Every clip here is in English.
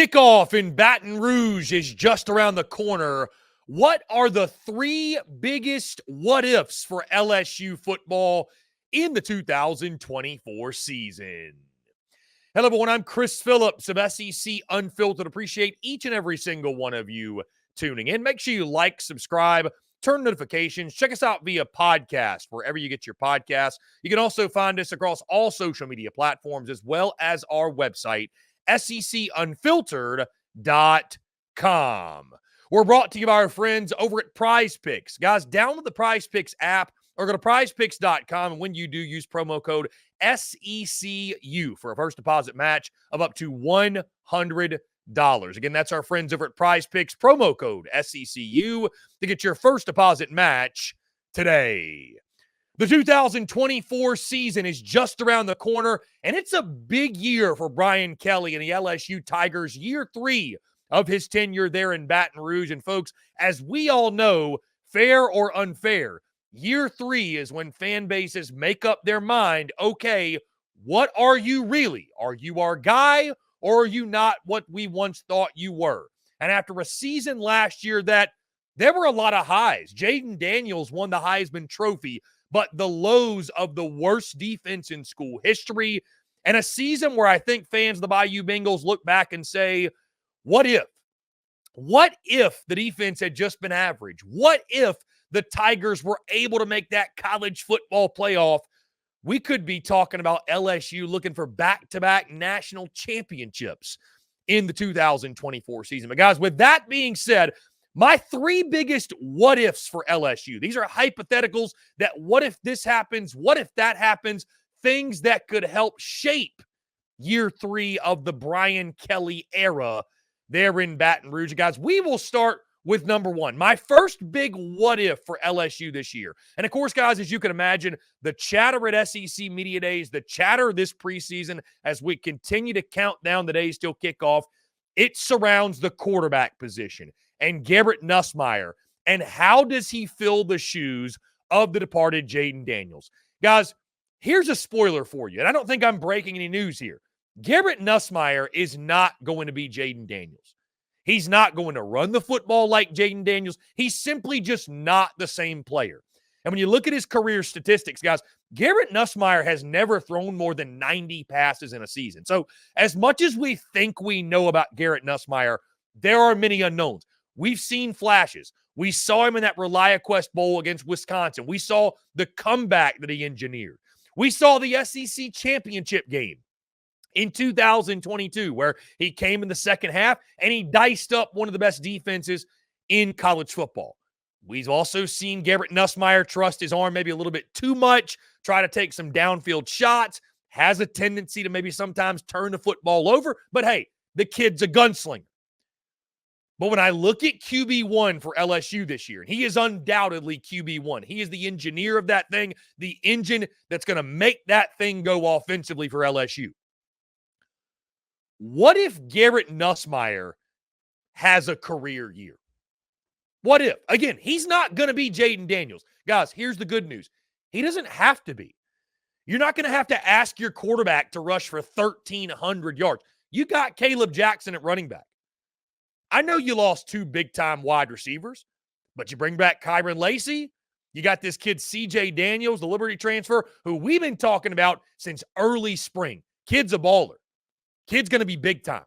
Kickoff in Baton Rouge is just around the corner. What are the three biggest what-ifs for LSU football in the 2024 season? Hello, everyone. I'm Chris Phillips of SEC Unfiltered. Appreciate each and every single one of you tuning in. Make sure you like, subscribe, turn notifications. Check us out via podcast, wherever you get your podcasts. You can also find us across all social media platforms, as well as our website, SECUnfiltered.com. We're brought to you by our friends over at Prize Picks. Guys, download the Prize Picks app or go to prizepicks.com. And when you do, use promo code SECU for a first deposit match of up to $100. Again, that's our friends over at Prize Picks, promo code SECU to get your first deposit match today. The 2024 season is just around the corner, and it's a big year for Brian Kelly and the LSU Tigers, year 3 of his tenure there in Baton Rouge. And folks, as we all know, fair or unfair, year 3 is when fan bases make up their mind, okay, what are you really? Are you our guy, or are you not what we once thought you were? And after a season last year that there were a lot of highs, Jaden Daniels won the Heisman Trophy, but the lows of the worst defense in school history, and a season where I think fans of the Bayou Bengals look back and say, what if? What if the defense had just been average? What if the Tigers were able to make that college football playoff? We could be talking about LSU looking for back-to-back national championships in the 2024 season. But guys, with that being said, my 3 biggest what-ifs for LSU. These are hypotheticals that what if this happens? What if that happens? Things that could help shape year 3 of the Brian Kelly era there in Baton Rouge. Guys, we will start with number 1. My first big what-if for LSU this year. And, of course, guys, as you can imagine, the chatter at SEC Media Days, the chatter this preseason as we continue to count down the days till kickoff, it surrounds the quarterback position and Garrett Nussmeier, and how does he fill the shoes of the departed Jaden Daniels? Guys, here's a spoiler for you, and I don't think I'm breaking any news here. Garrett Nussmeier is not going to be Jaden Daniels. He's not going to run the football like Jaden Daniels. He's simply just not the same player. And when you look at his career statistics, guys, Garrett Nussmeier has never thrown more than 90 passes in a season. So as much as we think we know about Garrett Nussmeier, there are many unknowns. We've seen flashes. We saw him in that ReliaQuest Bowl against Wisconsin. We saw the comeback that he engineered. We saw the SEC championship game in 2022 where he came in the second half and he diced up one of the best defenses in college football. We've also seen Garrett Nussmeier trust his arm maybe a little bit too much, try to take some downfield shots, has a tendency to maybe sometimes turn the football over. But hey, the kid's a gunslinger. But when I look at QB1 for LSU this year, and he is undoubtedly QB1. He is the engineer of that thing, the engine that's going to make that thing go offensively for LSU. What if Garrett Nussmeier has a career year? What if? Again, he's not going to be Jaden Daniels. Guys, here's the good news. He doesn't have to be. You're not going to have to ask your quarterback to rush for 1,300 yards. You got Caleb Jackson at running back. I know you lost 2 big-time wide receivers, but you bring back Kyron Lacey. You got this kid CJ Daniels, the Liberty transfer, who we've been talking about since early spring. Kid's a baller. Kid's going to be big time.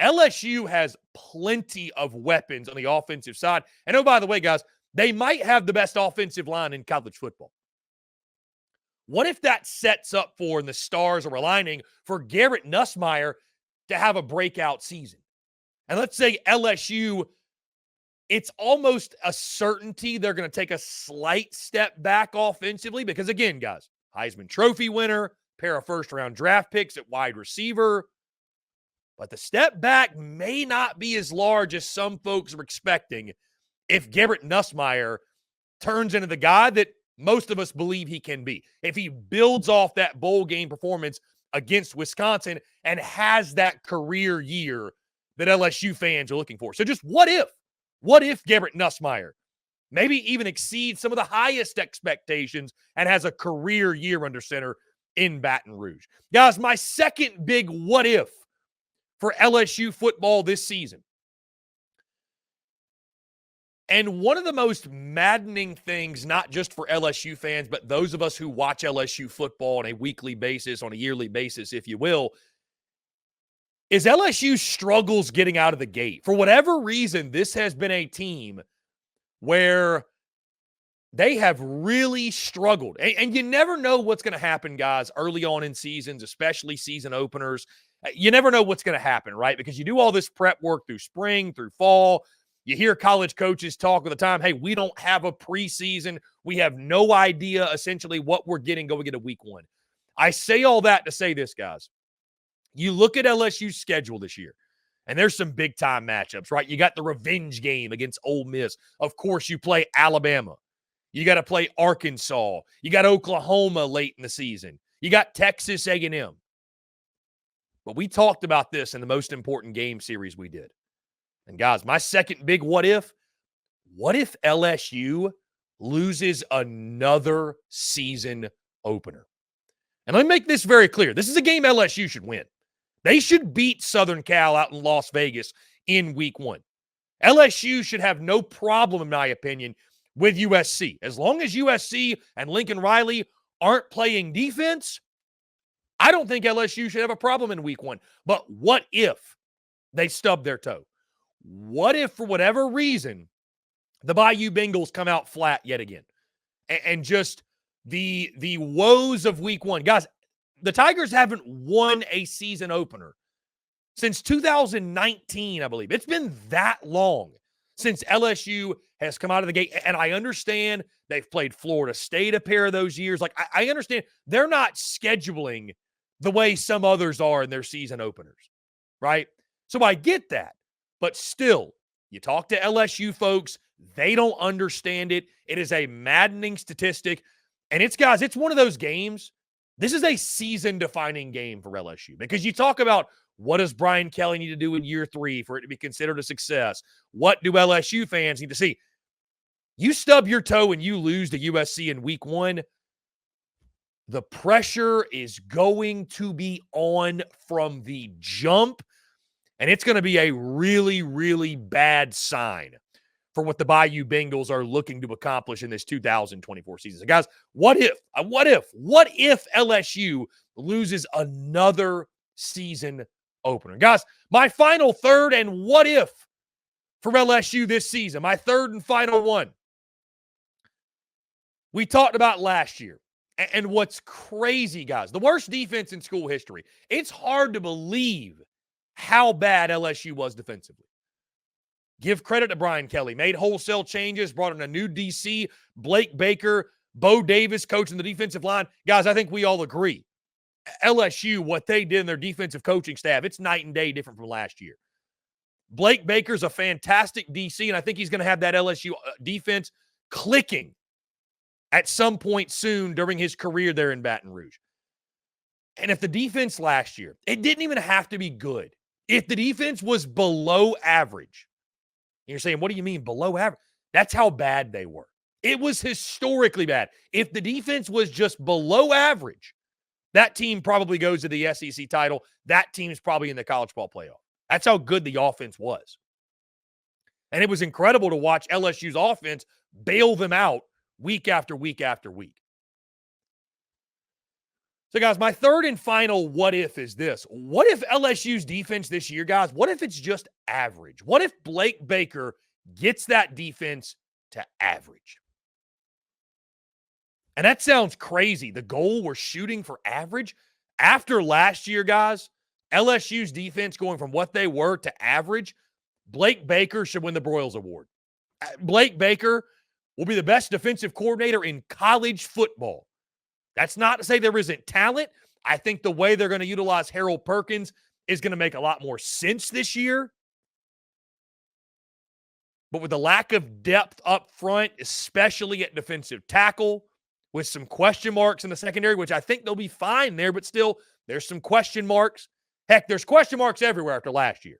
LSU has plenty of weapons on the offensive side. And oh, by the way, guys, they might have the best offensive line in college football. What if that sets up for, and the stars are aligning, for Garrett Nussmeier to have a breakout season? And let's say LSU, it's almost a certainty they're going to take a slight step back offensively because, again, guys, Heisman Trophy winner, pair of first-round draft picks at wide receiver. But the step back may not be as large as some folks are expecting if Garrett Nussmeier turns into the guy that most of us believe he can be. If he builds off that bowl game performance against Wisconsin and has that career year that LSU fans are looking for. So just what if? What if Garrett Nussmeier maybe even exceeds some of the highest expectations and has a career year under center in Baton Rouge? Guys, my second big what if for LSU football this season. And one of the most maddening things, not just for LSU fans, but those of us who watch LSU football on a weekly basis, on a yearly basis, if you will, is LSU struggles getting out of the gate. For whatever reason, this has been a team where they have really struggled. And you never know what's going to happen, guys, early on in seasons, especially season openers. You never know what's going to happen, right? Because you do all this prep work through spring, through fall. You hear college coaches talk all the time, hey, we don't have a preseason. We have no idea, essentially, what we're getting going into week one. I say all that to say this, guys. You look at LSU's schedule this year, and there's some big-time matchups, right? You got the revenge game against Ole Miss. Of course, you play Alabama. You got to play Arkansas. You got Oklahoma late in the season. You got Texas A&M. But we talked about this in the most important game series we did. And, guys, my second big what if LSU loses another season opener? And let me make this very clear. This is a game LSU should win. They should beat Southern Cal out in Las Vegas in week one. LSU should have no problem, in my opinion, with USC. As long as USC and Lincoln Riley aren't playing defense, I don't think LSU should have a problem in week one. But what if they stub their toe? What if, for whatever reason, the Bayou Bengals come out flat yet again? And just the woes of week one. Guys, the Tigers haven't won a season opener since 2019, I believe. It's been that long since LSU has come out of the gate. And I understand they've played Florida State a pair of those years. Like, I understand they're not scheduling the way some others are in their season openers, right? So I get that. But still, you talk to LSU folks, they don't understand it. It is a maddening statistic. And it's, guys, it's one of those games. This is a season-defining game for LSU because you talk about what does Brian Kelly need to do in year 3 for it to be considered a success? What do LSU fans need to see? You stub your toe and you lose to USC in week 1, the pressure is going to be on from the jump, and it's going to be a really, really bad sign for what the Bayou Bengals are looking to accomplish in this 2024 season. So guys, what if LSU loses another season opener? Guys, my final third and what if for LSU this season, my third and final one. We talked about last year. And what's crazy, guys, the worst defense in school history. It's hard to believe how bad LSU was defensively. Give credit to Brian Kelly. Made wholesale changes, brought in a new DC, Blake Baker, Bo Davis coaching the defensive line. Guys, I think we all agree. LSU, what they did in their defensive coaching staff, it's night and day different from last year. Blake Baker's a fantastic DC, and I think he's going to have that LSU defense clicking at some point soon during his career there in Baton Rouge. And if the defense last year, it didn't even have to be good. If the defense was below average, and you're saying, what do you mean below average? That's how bad they were. It was historically bad. If the defense was just below average, that team probably goes to the SEC title. That team's probably in the college ball playoff. That's how good the offense was. And it was incredible to watch LSU's offense bail them out week after week after week. So, guys, my third and final what if is this. What if LSU's defense this year, guys, what if it's just average? What if Blake Baker gets that defense to average? And that sounds crazy. The goal we're shooting for average. After last year, guys, LSU's defense going from what they were to average, Blake Baker should win the Broyles Award. Blake Baker will be the best defensive coordinator in college football. That's not to say there isn't talent. I think the way they're going to utilize Harold Perkins is going to make a lot more sense this year. But with the lack of depth up front, especially at defensive tackle, with some question marks in the secondary, which I think they'll be fine there, but still, there's some question marks. Heck, there's question marks everywhere after last year.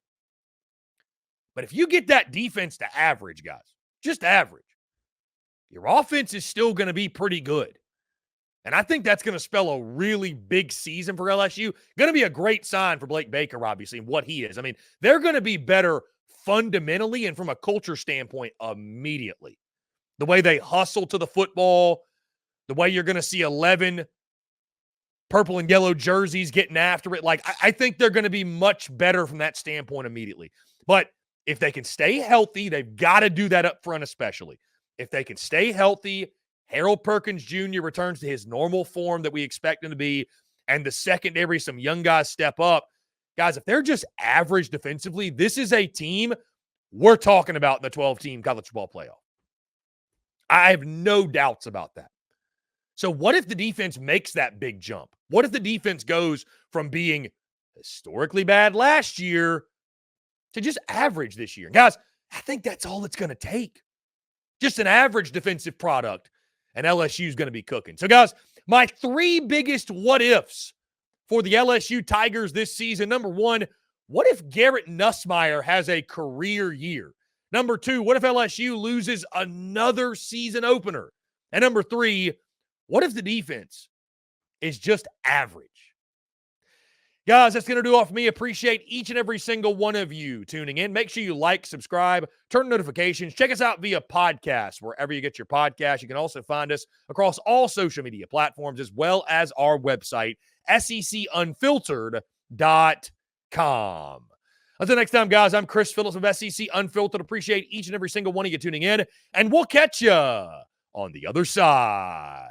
But if you get that defense to average, guys, just average, your offense is still going to be pretty good. And I think that's going to spell a really big season for LSU. Going to be a great sign for Blake Baker, obviously, and what he is. I mean, they're going to be better fundamentally and from a culture standpoint immediately. The way they hustle to the football, the way you're going to see 11 purple and yellow jerseys getting after it. Like, I think they're going to be much better from that standpoint immediately. But if they can stay healthy, they've got to do that up front especially. If they can stay healthy, Harold Perkins Jr. returns to his normal form that we expect him to be, and the secondary, some young guys step up. Guys, if they're just average defensively, this is a team we're talking about in the 12-team college football playoff. I have no doubts about that. So what if the defense makes that big jump? What if the defense goes from being historically bad last year to just average this year? Guys, I think that's all it's going to take. Just an average defensive product, and LSU is going to be cooking. So, guys, my 3 biggest what-ifs for the LSU Tigers this season. Number 1, what if Garrett Nussmeier has a career year? Number 2, what if LSU loses another season opener? And number 3, what if the defense is just average? Guys, that's going to do all for me. Appreciate each and every single one of you tuning in. Make sure you like, subscribe, turn notifications. Check us out via podcast, wherever you get your podcast. You can also find us across all social media platforms, as well as our website, SECUnfiltered.com. Until next time, guys, I'm Chris Phillips of SEC Unfiltered. Appreciate each and every single one of you tuning in, and we'll catch you on the other side.